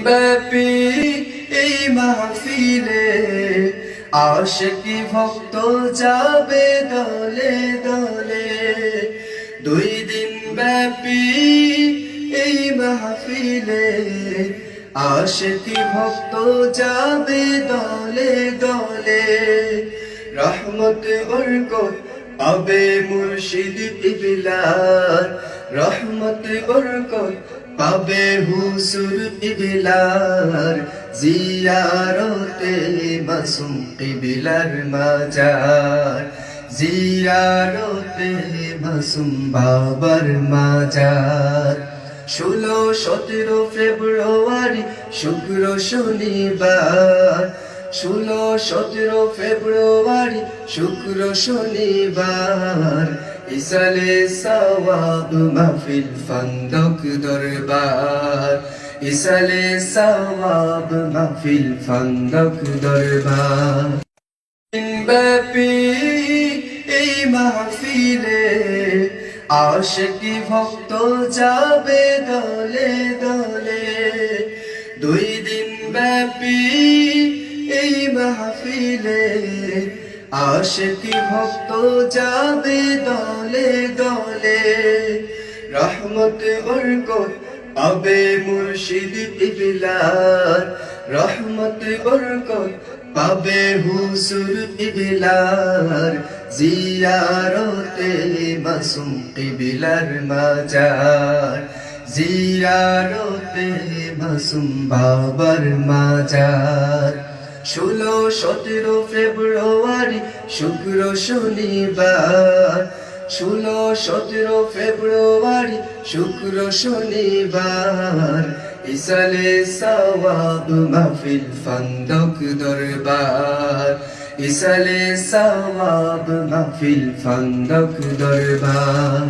ব্যাপী এই মাহফিলে আশিকি ভক্ত যাবে দলে দলে। 2 দিন ব্যাপী এই মাহফিলে আশিকি ভক্ত যাবে দলে দলে। রহমত বরকত পাবে মুর্শিদ কিবলার, রহমত বরকত পাবে হুজুর কিবলার। জিয়ারতে মাসুম কিবলার মাজার, জিয়ারতে মাসুম বাবার মাজার। 16-17 ফেব্রুয়ারি শুক্র শনিবার, 16-17 ফেব্রুয়ারি শুক্র শনিবার। ইসালে সওয়াব মাহফিল ফান্দক দরবার, ইসালে সওয়াব মাহফিল ফান্দক দরবার। ব্যাপী এই মাহফিলে আশিকি ভক্ত যাবে দলে দলে। 2 দিন ব্যাপী এই মাহফিলে আশিকি ভক্ত যাবে দলে দলে। রহমত বরকত পাবে মুর্শিদ কিবলার, রহমত বরকত পাবে হুজুর কিবলার। জিয়ারতে মাসুম কিবলার মাজার, জিয়ারতে মাসুম বাবার মাজার। 16-17 ফেব্রুয়ারি শুক্র শনিবার, 16-17 ফেব্রুয়ারি শুক্র শনিবার। ইসালে সওয়াব মাহফিল ফান্দক দরবার, ইসালে সওয়াব মাহফিল ফান্দক দরবার।